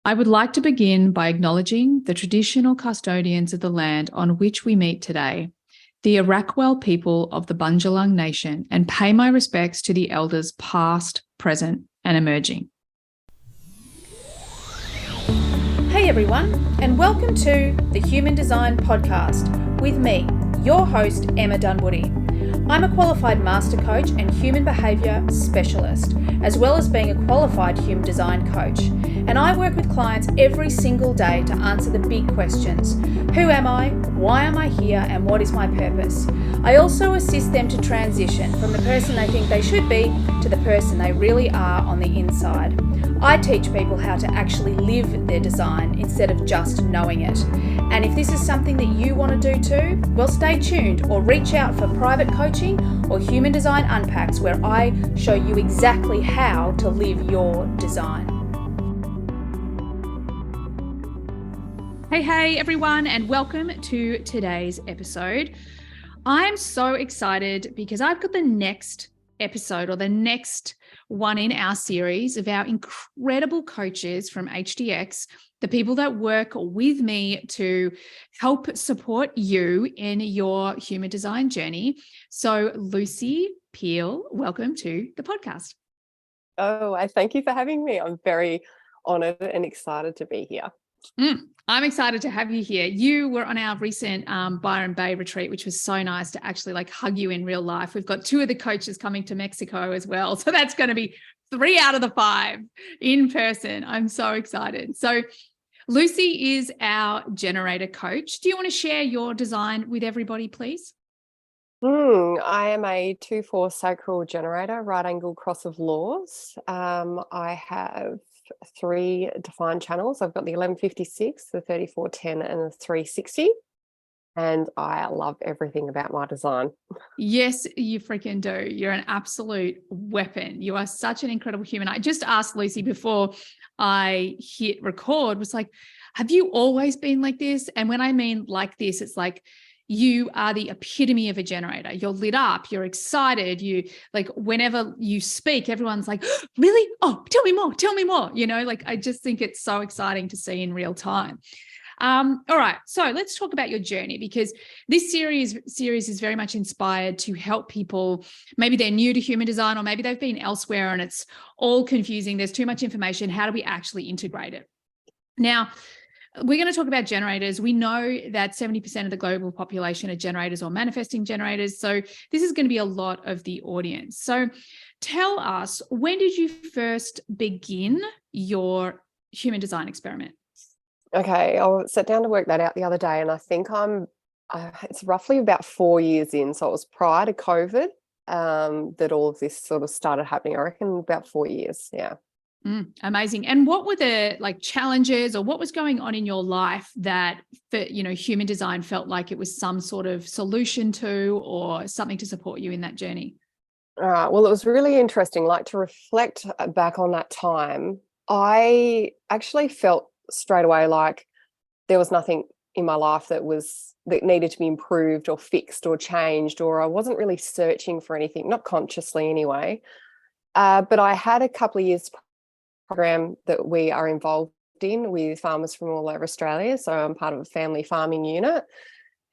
I would like to begin by acknowledging the traditional custodians of the land on which we meet today, the Arakwal people of the Bundjalung Nation, and pay my respects to the elders past, present, and emerging. Hey everyone, and welcome to the Human Design Podcast with me, your host, Emma Dunwoody. I'm a qualified master coach and human behaviour specialist, as well as being a qualified human design coach. And I work with clients every single day to answer the big questions. Who am I? Why am I here? And what is my purpose? I also assist them to transition from the person they think they should be to the person they really are on the inside. I teach people how to actually live their design instead of just knowing it. And if this is something that you want to do too, well, stay tuned or reach out for private coaching or Human Design Unpacks, where I show you exactly how to live your design. Hey everyone, and welcome to today's episode. I'm so excited because I've got the next episode, or the next one in our series, of our incredible coaches from HDX, the people that work with me to help support you in your human design journey. So Lucy Peel, welcome to the podcast. Oh, I thank you for having me. I'm very honoured and excited to be here. I'm excited to have you here. You were on our recent Byron Bay retreat, which was so nice to actually hug you in real life. We've got 2 of the coaches coming to Mexico as well. So that's going to be 3 out of the 5 in person. I'm so excited. So Lucy is our generator coach. Do you want to share your design with everybody, please? I am a 2/4 Sacral Generator, right angle cross of laws. I have 3 defined channels. I've got the 1156, the 3410, and the 360. And I love everything about my design. Yes, you freaking do. You're an absolute weapon. You are such an incredible human. I just asked Lucy before I hit record, was like, have you always been like this? And when I mean like this, it's like, you are the epitome of a generator. You're lit up, you're excited. You whenever you speak, everyone's like, really? Oh, tell me more. I just think it's so exciting to see in real time. All right. So let's talk about your journey, because this series is very much inspired to help people. Maybe they're new to human design, or maybe they've been elsewhere and it's all confusing. There's too much information. How do we actually integrate it? Now, we're going to talk about generators. We know that 70% of the global population are generators or manifesting generators. So this is going to be a lot of the audience. So tell us, when did you first begin your human design experiment? Okay, I sat down to work that out the other day, and I think it's roughly about 4 years in. So it was prior to COVID that all of this sort of started happening. I reckon about 4 years. Yeah. Amazing. And what were the challenges, or what was going on in your life that for human design felt like it was some sort of solution to, or something to support you in that journey? All right. Well, it was really interesting. To reflect back on that time, I actually felt straight away like there was nothing in my life that needed to be improved or fixed or changed, or I wasn't really searching for anything, not consciously anyway. But I had a couple of years program that we are involved in with farmers from all over Australia. So I'm part of a family farming unit,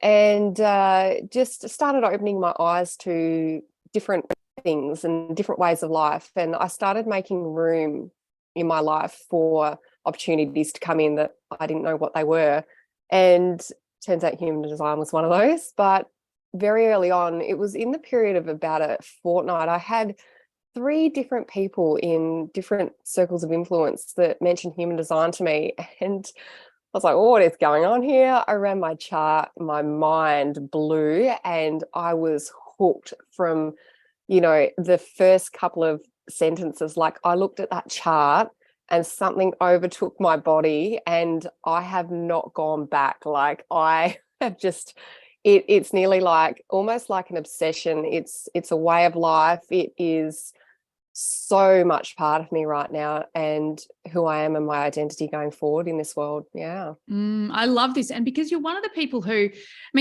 and just started opening my eyes to different things and different ways of life. And I started making room in my life for opportunities to come in that I didn't know what they were. And turns out human design was one of those. But very early on, it was in the period of about a fortnight, I had 3 different people in different circles of influence that mentioned human design to me. And I was like, oh, what is going on here? I ran my chart, my mind blew, and I was hooked from, the first couple of sentences. I looked at that chart and something overtook my body, and I have not gone back. I have just, it's nearly almost like an obsession. It's a way of life. It is so much part of me right now, and who I am and my identity going forward in this world. Yeah. I love this. And because you're one of the people who,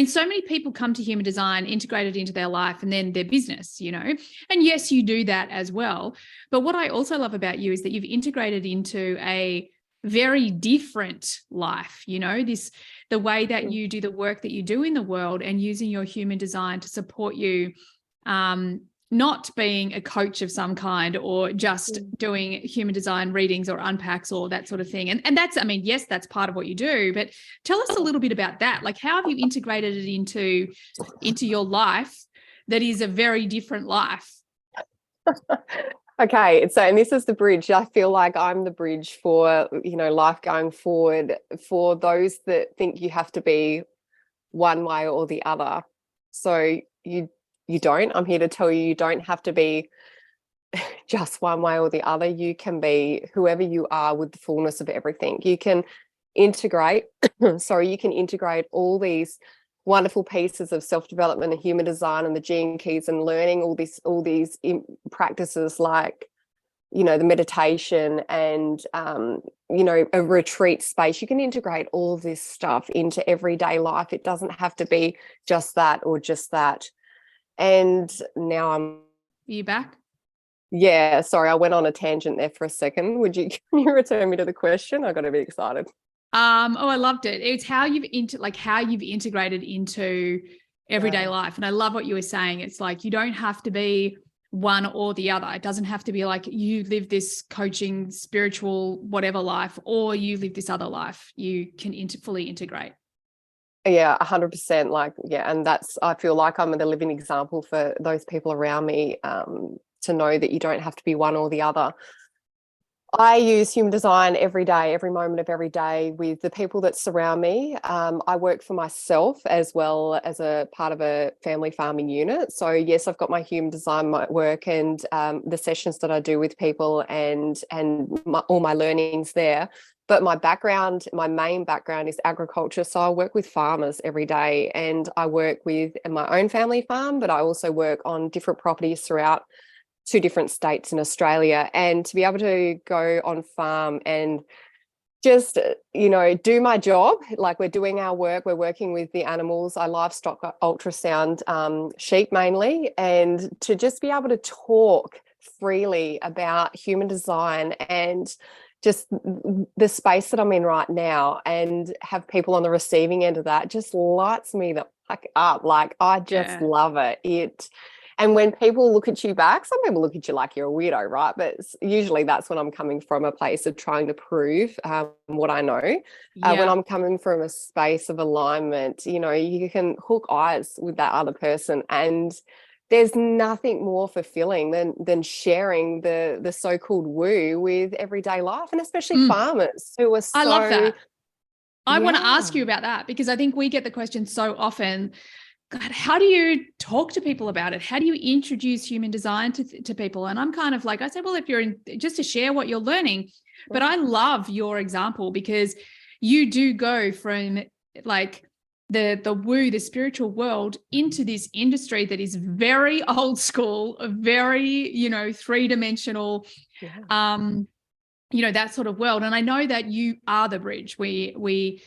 so many people come to human design, integrate it into their life and then their business, and yes, you do that as well. But what I also love about you is that you've integrated into a very different life, the way that you do the work that you do in the world, and using your human design to support you, not being a coach of some kind or just doing human design readings or unpacks or that sort of thing. And that's, yes, that's part of what you do, but tell us a little bit about that. Like, how have you integrated it into your life that is a very different life? Okay, so, and this is the bridge. I feel like I'm the bridge for, life going forward for those that think you have to be one way or the other. So you don't. I'm here to tell you, you don't have to be just one way or the other. You can be whoever you are with the fullness of everything. You can integrate, you can integrate all these wonderful pieces of self-development and human design and the gene keys, and learning all these practices like, the meditation and, a retreat space. You can integrate all of this stuff into everyday life. It doesn't have to be just that or just that. And now Are you back? Yeah, sorry, I went on a tangent there for a second. Can you return me to the question? I got a bit excited. I loved it. It's how you've integrated into everyday life. And I love what you were saying. It's like, you don't have to be one or the other. It doesn't have to be like you live this coaching, spiritual, whatever life, or you live this other life. You can fully integrate. Yeah, 100%. Like, yeah. And I feel like I'm the living example for those people around me, to know that you don't have to be one or the other. I use human design every day, every moment of every day with the people that surround me. I work for myself as well as a part of a family farming unit. So yes, I've got my human design work and the sessions that I do with people and all my learnings there. But my main background is agriculture. So I work with farmers every day, and I work with my own family farm, but I also work on different properties throughout 2 different states in Australia. And to be able to go on farm and just, do my job, like we're doing our work, we're working with the animals. I livestock ultrasound sheep mainly, and to just be able to talk freely about human design and just the space that I'm in right now, and have people on the receiving end of that, just lights me the fuck up. Like, I just love it. And when people look at you back, some people look at you like you're a weirdo, right? But usually that's when I'm coming from a place of trying to prove what I know. When I'm coming from a space of alignment, you can hook eyes with that other person, and there's nothing more fulfilling than sharing the so-called woo with everyday life, and especially farmers who are so... I love that. I want to ask you about that, because I think we get the question so often. God, how do you talk to people about it? How do you introduce human design to people? And I'm kind of like, I say, well, if you're just to share what you're learning. But I love your example, because you do go from like the woo, the spiritual world, into this industry that is very old school, very, 3-dimensional, that sort of world. And I know that you are the bridge. We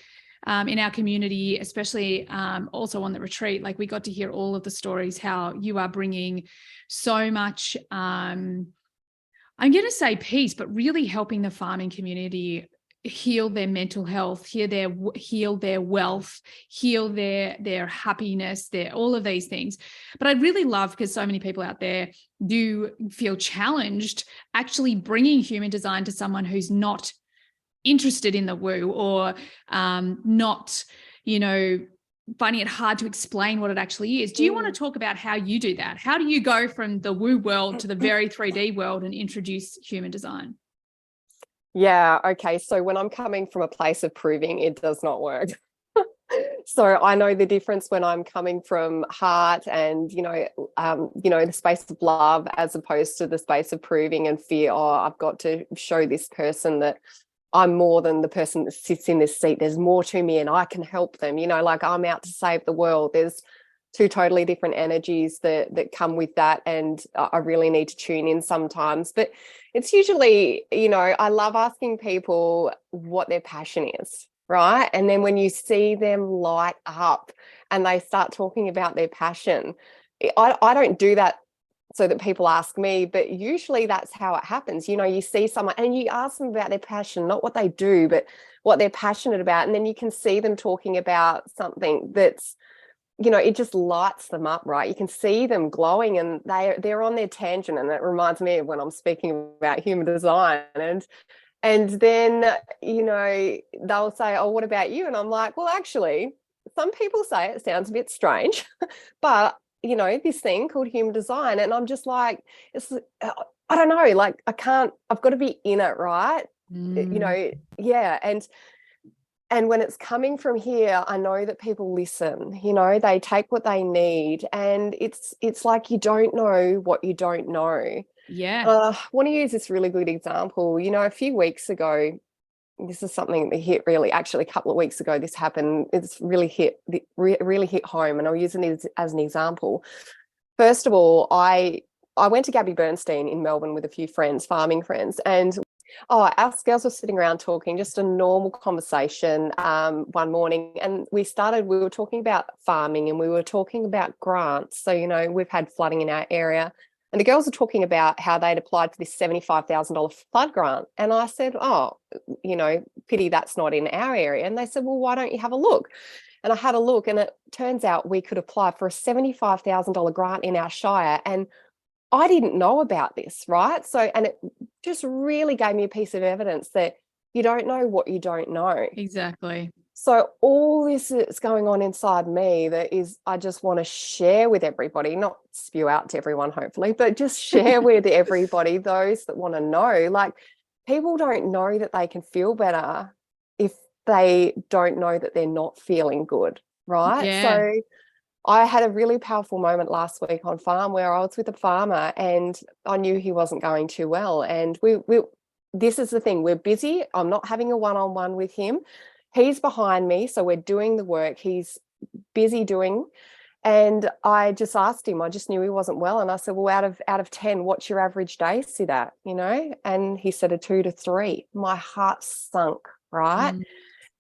in our community, especially also on the retreat, like we got to hear all of the stories, how you are bringing so much, I'm going to say peace, but really helping the farming community heal their mental health, heal their wealth, heal their happiness, all of these things. But I'd really love, because so many people out there do feel challenged actually bringing human design to someone who's not interested in the woo, or not, finding it hard to explain what it actually is. Do you want to talk about how you do that? How do you go from the woo world to the very 3D world and introduce human design? Yeah, okay. So when I'm coming from a place of proving, it does not work. So I know the difference when I'm coming from heart and, the space of love, as opposed to the space of proving and fear. Oh, I've got to show this person that I'm more than the person that sits in this seat. There's more to me and I can help them, like I'm out to save the world. There's 2 totally different energies that come with that. And I really need to tune in sometimes. But it's usually, I love asking people what their passion is, right? And then when you see them light up and they start talking about their passion, I don't do that so that people ask me, but usually that's how it happens. You know, you see someone and you ask them about their passion, not what they do, but what they're passionate about. And then you can see them talking about something that's, you know, it just lights them up, right? You can see them glowing and they're on their tangent. And that reminds me of when I'm speaking about human design. And then, you know, they'll say, oh, what about you? And I'm like, well, actually, some people say it sounds a bit strange, but, you know, this thing called human design. And I'm just like, I don't know, like I've got to be in it, right? You know, yeah. And when it's coming from here, I know that people listen, you know, they take what they need. And it's like you don't know what you don't know. Yeah. I want to use this really good example. You know, a few weeks ago, this is something that hit really, actually a couple of weeks ago, this happened. It's really really hit home. And I'll use it as an example. First of all, I went to Gabby Bernstein in Melbourne with a few friends, farming friends, and our girls were sitting around talking, just a normal conversation one morning. And we were talking about farming and we were talking about grants. So, you know, we've had flooding in our area. And the girls are talking about how they'd applied for this $75,000 flood grant. And I said, oh, you know, pity that's not in our area. And they said, well, why don't you have a look? And I had a look and it turns out we could apply for a $75,000 grant in our shire. And I didn't know about this, right? So, and it just really gave me a piece of evidence that you don't know what you don't know. Exactly. So all this is going on inside me that is, I just want to share with everybody, not spew out to everyone, hopefully, but just share with everybody, those that want to know. Like, people don't know that they can feel better if they don't know that they're not feeling good, right? Yeah. So I had a really powerful moment last week on farm where I was with a farmer and I knew he wasn't going too well. And this is the thing, we're busy. I'm not having a one-on-one with him. He's behind me, so we're doing the work he's busy doing. And I just asked him, I just knew he wasn't well. And I said, well, out of 10, what's your average day sit at, you know? And he said a 2 to 3. My heart sunk, right?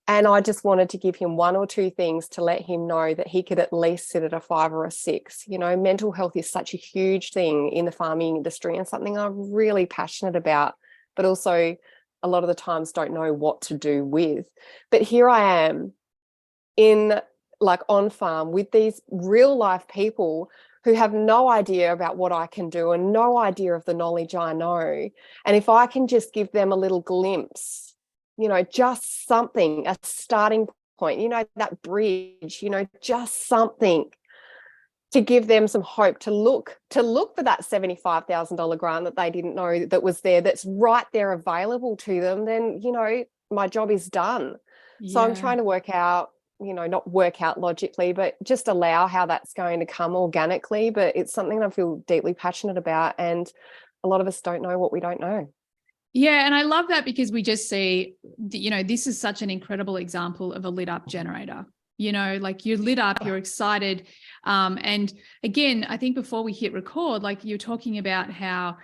And I just wanted to give him 1 or 2 things to let him know that he could at least sit at a 5 or a 6. You know, mental health is such a huge thing in the farming industry and something I'm really passionate about, but also a lot of the times don't know what to do with. But here I am on farm with these real life people who have no idea about what I can do and no idea of the knowledge I know. And if I can just give them a little glimpse, you know, just something, a starting point, you know, that bridge, you know, just something to give them some hope to look for that $75,000 grant that they didn't know that was there, that's right there available to them, then, you know, my job is done. Yeah. So I'm trying to work out, you know, not work out logically, but just allow how that's going to come organically. But it's something I feel deeply passionate about. And a lot of us don't know what we don't know. Yeah. And I love that because we just see, you know, this is such an incredible example of a lit up generator. You know, like you're lit up, you're excited. And again, I think before we hit record, like you're talking about how,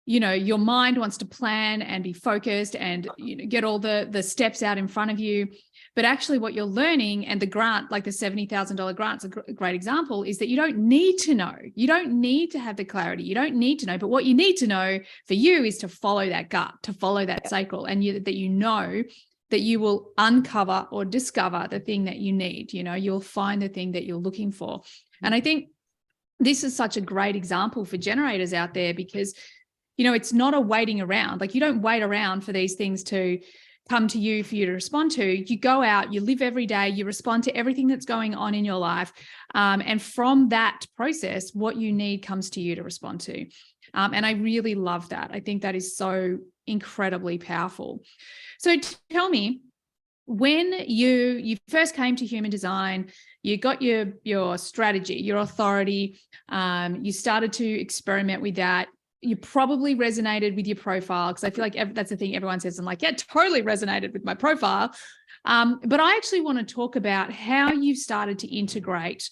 you know, your mind wants to plan and be focused and, you know, get all the steps out in front of you. But actually what you're learning, and the grant, like the $70,000 grant's a great example, is that you don't need to know. You don't need to have the clarity. You don't need to know. But what you need to know for you is to follow that gut, to follow that sacral, and that you know that you will uncover or discover the thing that you need. You know, you'll find the thing that you're looking for. And I think this is such a great example for generators out there because, you know, it's not a waiting around. Like you don't wait around for these things to come to you for you to respond to. You go out, you live every day, you respond to everything that's going on in your life. And from that process, what you need comes to you to respond to. And I really love that. I think that is so incredibly powerful. So tell me, when you first came to human design, you got your strategy, your authority, you started to experiment with that. You probably resonated with your profile, because I feel like that's the thing everyone says. I'm like, yeah, totally resonated with my profile. But I actually want to talk about how you started to integrate,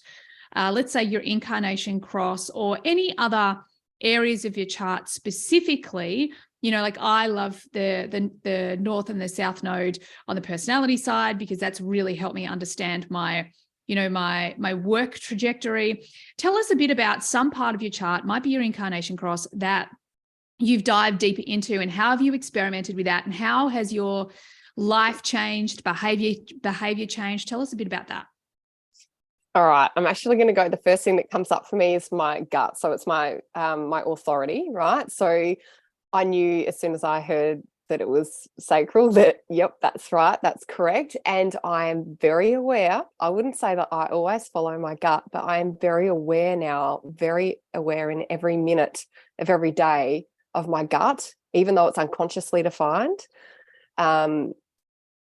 let's say your incarnation cross or any other areas of your chart specifically. You know, like I love the North and the South node on the personality side, because that's really helped me understand my my work trajectory. Tell us a bit about some part of your chart, might be your incarnation cross, that you've dived deeper into, and how have you experimented with that, and how has your life changed, behavior changed? Tell us a bit about that. All right, I'm actually going to go. The first thing that comes up for me is my gut. So it's my authority, right? So I knew as soon as I heard that it was sacral that, yep, that's right, that's correct. And I am very aware. I wouldn't say that I always follow my gut, but I am very aware now, very aware in every minute of every day of my gut, even though it's unconsciously defined. I'm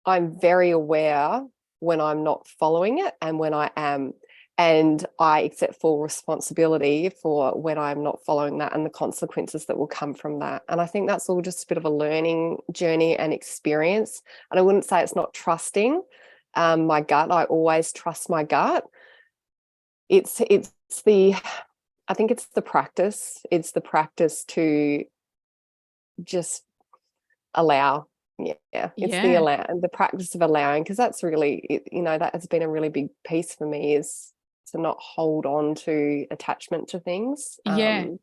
very aware when I'm not following it and when I am. And I accept full responsibility for when I'm not following that and the consequences that will come from that. And I think that's all just a bit of a learning journey and experience. And I wouldn't say it's not trusting my gut. I always trust my gut. I think it's the practice. It's the practice to just allow. The practice of allowing, because that's really, that has been a really big piece for me, is to not hold on to attachment to things.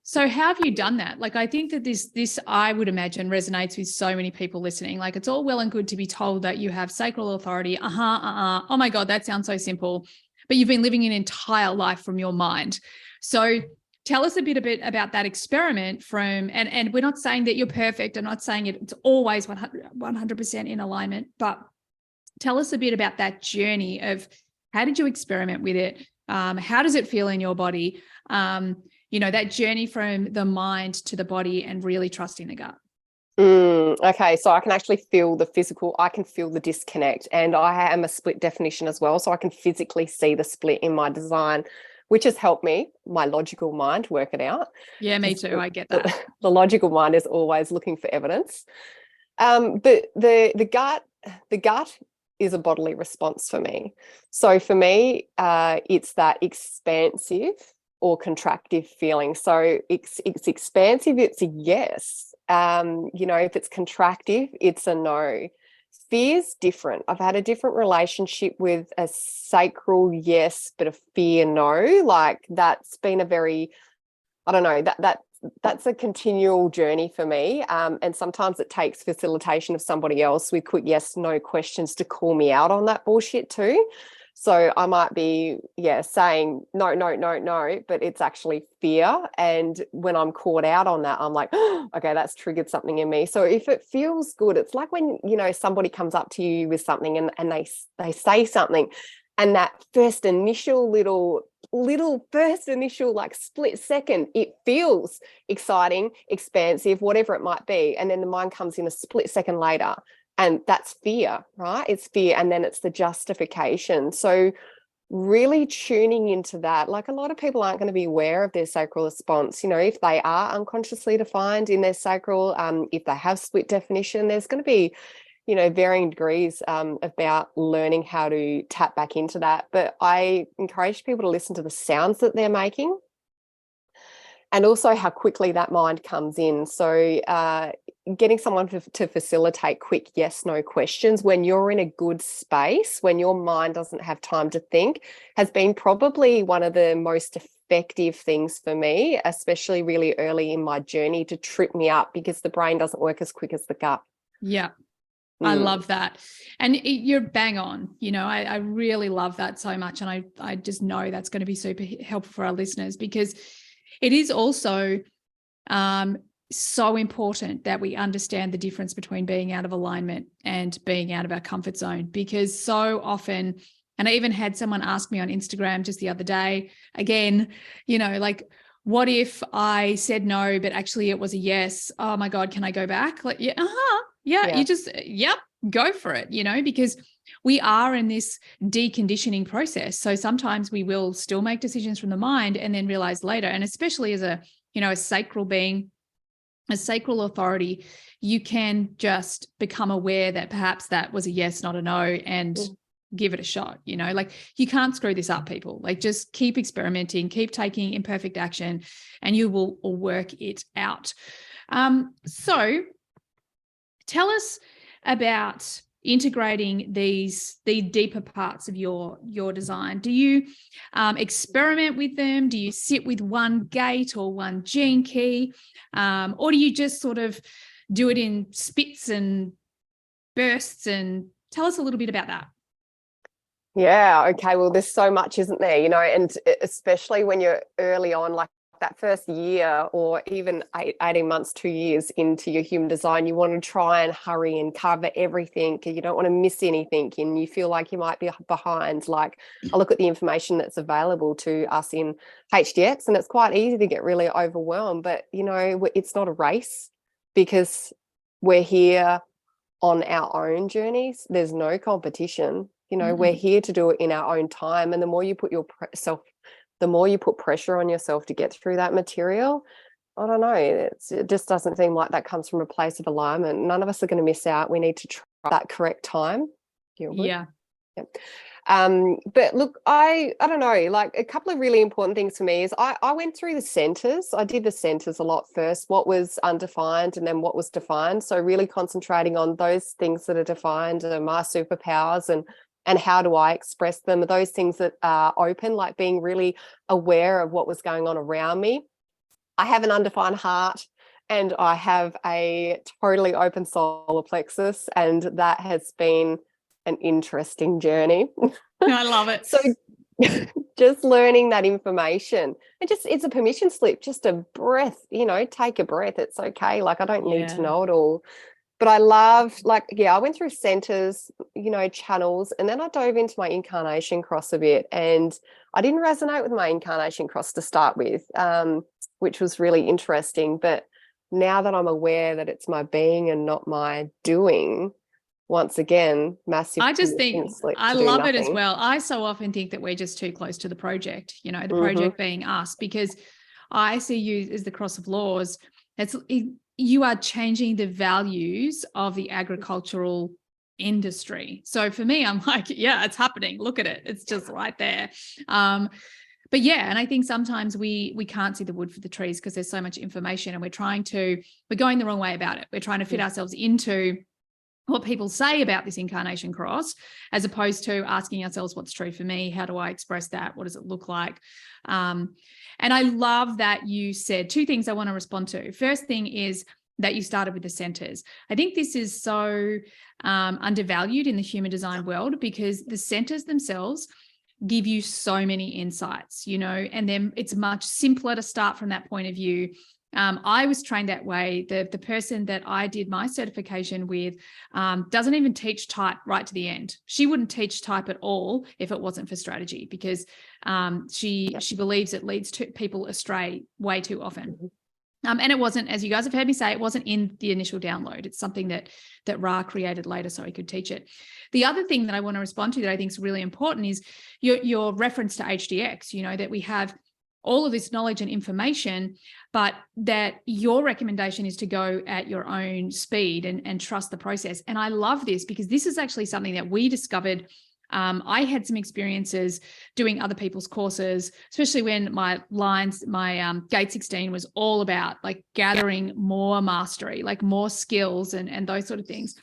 So how have you done that? Like, I think that this I would imagine resonates with so many people listening. Like, it's all well and good to be told that you have sacral authority. Oh my God, that sounds so simple. But you've been living an entire life from your mind. So tell us a bit about that experiment and we're not saying that you're perfect. I'm not saying it's always 100% in alignment, but tell us a bit about that journey of how did you experiment with it? How does it feel in your body? That journey from the mind to the body and really trusting the gut. Okay, so I can actually feel the physical, I can feel the disconnect, and I am a split definition as well. So I can physically see the split in my design, which has helped me, my logical mind, work it out. Yeah, me too. I get that. The logical mind is always looking for evidence. The gut is a bodily response for me. So for me, it's that expansive or contractive feeling. So it's expansive, it's a yes. If it's contractive, it's a no. Fear's different. I've had a different relationship with a sacral yes, but a fear no. Like, that's been a very, I don't know, that's a continual journey for me. And sometimes it takes facilitation of somebody else with quick yes, no questions to call me out on that bullshit too. So I might be, saying no, but it's actually fear. And when I'm caught out on that, I'm like, oh, okay, that's triggered something in me. So if it feels good, it's like when, somebody comes up to you with something and they say something, and that first initial like split second, it feels exciting, expansive, whatever it might be. And then the mind comes in a split second later. And that's fear, right? It's fear. And then it's the justification. So really tuning into that, like, a lot of people aren't going to be aware of their sacral response. If they are unconsciously defined in their sacral, if they have split definition, there's going to be, varying degrees about learning how to tap back into that. But I encourage people to listen to the sounds that they're making, and also how quickly that mind comes in. So getting someone to facilitate quick yes, no questions when you're in a good space, when your mind doesn't have time to think, has been probably one of the most effective things for me, especially really early in my journey, to trip me up, because the brain doesn't work as quick as the gut. Yeah. I love that. And you're bang on. I really love that so much. And I just know that's going to be super helpful for our listeners, because it is also so important that we understand the difference between being out of alignment and being out of our comfort zone, because so often, and I even had someone ask me on Instagram just the other day, again, like, what if I said no, but actually it was a yes? Oh my God, can I go back? Like, you just, go for it, because we are in this deconditioning process. So sometimes we will still make decisions from the mind and then realize later, and especially as a sacral being, a sacral authority, you can just become aware that perhaps that was a yes, not a no, and give it a shot. Like, you can't screw this up, people. Like, just keep experimenting, keep taking imperfect action, and you will work it out. So tell us about integrating the deeper parts of your design? Do you experiment with them? Do you sit with one gate or one gene key? Or do you just sort of do it in spits and bursts? And tell us a little bit about that. Yeah, okay. Well, there's so much, isn't there? And especially when you're early on, like that first year or even 18 months, 2 years into your human design, you want to try and hurry and cover everything. You don't want to miss anything and you feel like you might be behind. Like I look at the information that's available to us in HDX and it's quite easy to get really overwhelmed. But, it's not a race because we're here on our own journeys. There's no competition. We're here to do it in our own time. And the more you put the more you put pressure on yourself to get through that material, I don't know, it just doesn't seem like that comes from a place of alignment. None of us are going to miss out. We need to try that correct time. Yeah. Yep. But look, I don't know, like a couple of really important things for me is I went through the centers. I did the centers a lot first, what was undefined and then what was defined. So really concentrating on those things that are defined and my superpowers and how do I express them? Those things that are open, like being really aware of what was going on around me. I have an undefined heart and I have a totally open solar plexus, and that has been an interesting journey. I love it. So just learning that information, and it's a permission slip, just a breath, take a breath. It's okay. Like I don't need to know it all. But I love, I went through centers, channels, and then I dove into my incarnation cross a bit. And I didn't resonate with my incarnation cross to start with, which was really interesting. But now that I'm aware that it's my being and not my doing, once again, massive. I just think I love it as well. I so often think that we're just too close to the project, the project being us, because I see you as the cross of laws. You are changing the values of the agricultural industry. So for me, I'm like, yeah, it's happening. Look at it. It's just right there. But yeah, and I think sometimes we can't see the wood for the trees because there's so much information and we're going the wrong way about it. We're trying to fit ourselves into what people say about this incarnation cross, as opposed to asking ourselves what's true for me. How do I express that? What does it look like? And I love that you said two things I want to respond to. First thing is that you started with the centers. I think this is so undervalued in the human design world because the centers themselves give you so many insights, and then it's much simpler to start from that point of view. I was trained that way. The person that I did my certification with doesn't even teach type right to the end. She wouldn't teach type at all if it wasn't for strategy, because she believes it leads to people astray way too often. And it wasn't, as you guys have heard me say, it wasn't in the initial download. It's something that Ra created later so he could teach it. The other thing that I want to respond to that I think is really important is your reference to HDX, that we have all of this knowledge and information, but that your recommendation is to go at your own speed and trust the process. And I love this because this is actually something that we discovered. I had some experiences doing other people's courses, especially when my Gate 16 was all about like gathering more mastery, like more skills and those sort of things.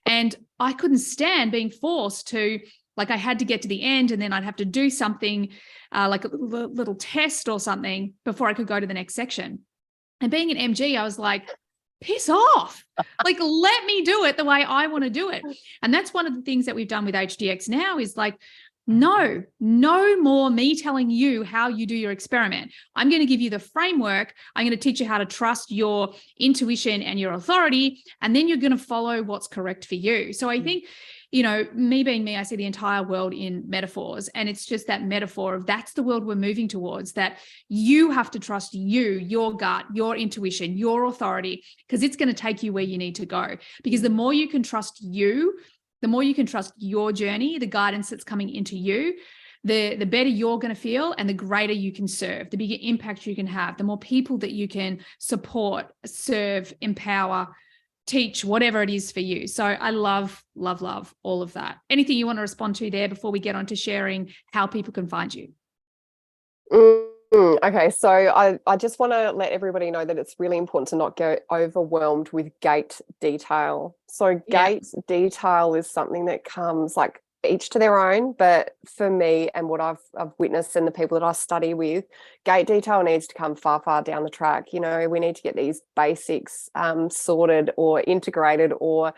And I couldn't stand being forced to, like I had to get to the end and then I'd have to do something like a little test or something before I could go to the next section. And being an MG, I was like, piss off. Like, let me do it the way I want to do it. And that's one of the things that we've done with HDX now is like, no more me telling you how you do your experiment. I'm going to give you the framework. I'm going to teach you how to trust your intuition and your authority. And then you're going to follow what's correct for you. So I think, me being me, I see the entire world in metaphors, and it's just that metaphor of that's the world we're moving towards, that you have to trust you, your gut, your intuition, your authority, because it's going to take you where you need to go. Because the more you can trust you, the more you can trust your journey, the guidance that's coming into you, the better you're going to feel and the greater you can serve, the bigger impact you can have, the more people that you can support, serve, empower, teach, whatever it is for you. So I love all of that. Anything you want to respond to there before we get on to sharing how people can find you? Okay, so I just want to let everybody know that it's really important to not get overwhelmed with gait detail. So Yeah. gait detail is something that comes like each to their own, but for me and what I've witnessed and the people that I study with, gait detail needs to come far, far down the track. You know, we need to get these basics sorted or integrated, or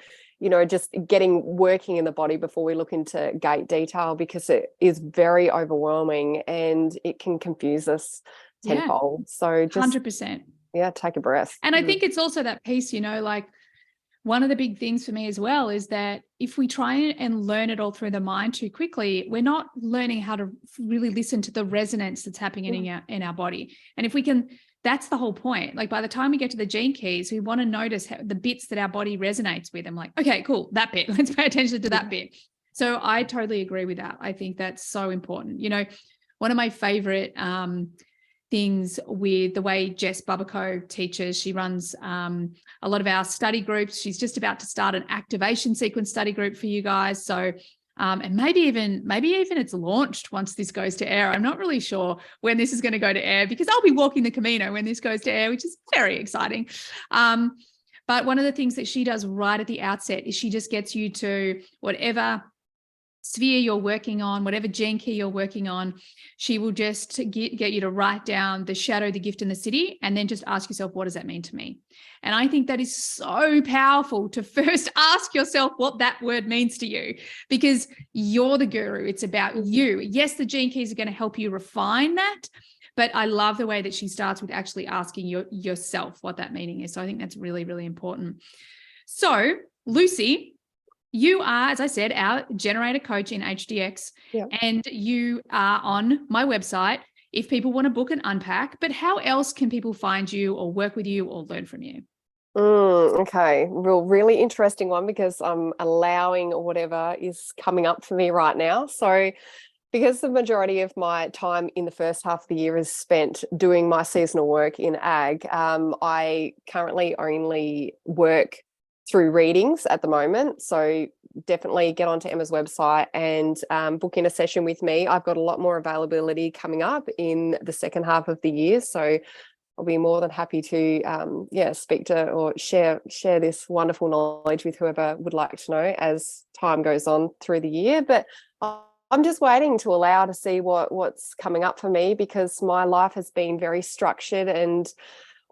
just working in the body before we look into gait detail, because it is very overwhelming and it can confuse us tenfold. So just 100%. take a breath. And I think it's also that piece, like one of the big things for me as well is that if we try and learn it all through the mind too quickly, we're not learning how to really listen to the resonance that's happening in our body. And if we can, that's the whole point. Like by the time we get to the gene keys, we want to notice the bits that our body resonates with. I'm like, okay, cool, that bit, let's pay attention to that bit. So I totally agree with that. I think that's so important. One of my favorite things with the way Jess Bubico teaches, she runs a lot of our study groups. She's just about to start an activation sequence study group for you guys. So and maybe even it's launched once this goes to air. I'm not really sure when this is going to go to air, because I'll be walking the Camino when this goes to air, which is very exciting. But one of the things that she does right at the outset is she just gets you to whatever sphere you're working on, whatever gene key you're working on, she will just get you to write down the shadow, the gift, and the city, and then just ask yourself, what does that mean to me? And I think that is so powerful to first ask yourself what that word means to you, because you're the guru. It's about you. Yes, the gene keys are going to help you refine that, but I love the way that she starts with actually asking yourself what that meaning is. So I think that's really, really important. So Lucy, you are, as I said, our generator coach in HDX, and you are on my website if people want to book and unpack. But how else can people find you or work with you or learn from you? Okay, really interesting one, because I'm allowing whatever is coming up for me right now. So because the majority of my time in the first half of the year is spent doing my seasonal work in ag, I currently only work through readings at the moment. So definitely get onto Emma's website and book in a session with me. I've got a lot more availability coming up in the second half of the year. So I'll be more than happy to speak to or share this wonderful knowledge with whoever would like to know as time goes on through the year. But I'm just waiting to allow to see what's coming up for me, because my life has been very structured and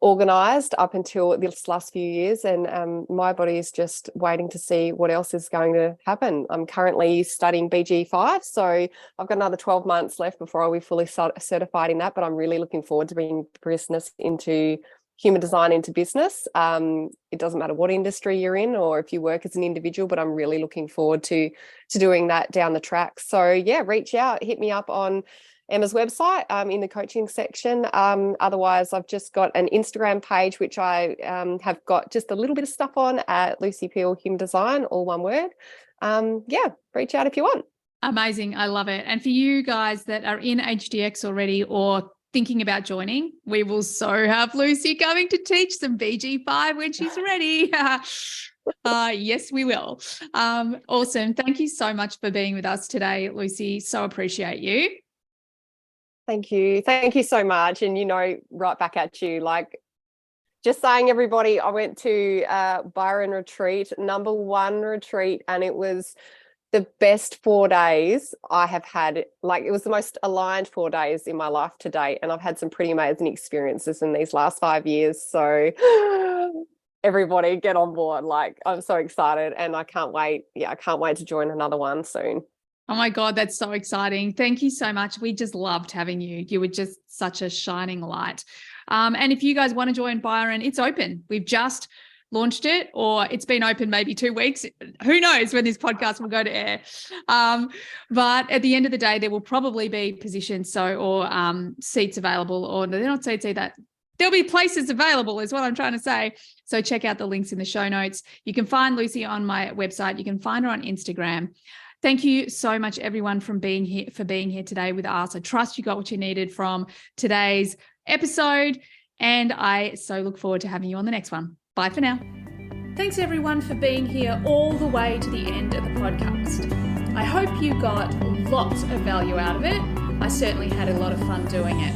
organized up until this last few years, and my body is just waiting to see what else is going to happen. I'm currently studying BG5, so I've got another 12 months left before I'll be fully certified in that, but I'm really looking forward to bringing business into human design into business. It doesn't matter what industry you're in or if you work as an individual, but I'm really looking forward to doing that down the track. So reach out, hit me up on Emma's website in the coaching section. Otherwise, I've just got an Instagram page, which I have got just a little bit of stuff on at Lucy Peel Human Design, all one word. Reach out if you want. Amazing. I love it. And for you guys that are in HDX already or thinking about joining, we will so have Lucy coming to teach some BG5 when she's ready. Yes, we will. Awesome. Thank you so much for being with us today, Lucy. So appreciate you. Thank you. Thank you so much. And, right back at you, just saying, everybody, I went to Byron retreat, number 1 retreat, and it was the best 4 days I have had. It was the most aligned 4 days in my life to date. And I've had some pretty amazing experiences in these last 5 years. So everybody get on board. I'm so excited, and I can't wait. I can't wait to join another one soon. Oh my God, that's so exciting. Thank you so much. We just loved having you. You were just such a shining light. And if you guys want to join Byron, it's open. We've just launched it, or it's been open maybe 2 weeks. Who knows when this podcast will go to air. But at the end of the day, there will probably be positions or seats available, or they're not seats either. There'll be places available is what I'm trying to say. So check out the links in the show notes. You can find Lucy on my website. You can find her on Instagram. Thank you so much, everyone, for being here today with us. I trust you got what you needed from today's episode, and I so look forward to having you on the next one. Bye for now. Thanks, everyone, for being here all the way to the end of the podcast. I hope you got lots of value out of it. I certainly had a lot of fun doing it.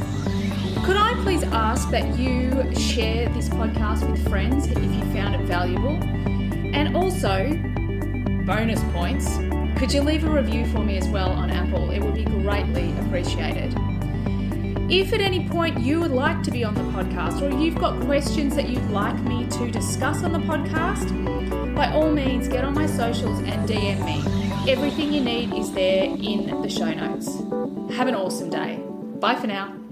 Could I please ask that you share this podcast with friends if you found it valuable? And also, bonus points, could you leave a review for me as well on Apple? It would be greatly appreciated. If at any point you would like to be on the podcast, or you've got questions that you'd like me to discuss on the podcast, by all means get on my socials and DM me. Everything you need is there in the show notes. Have an awesome day. Bye for now.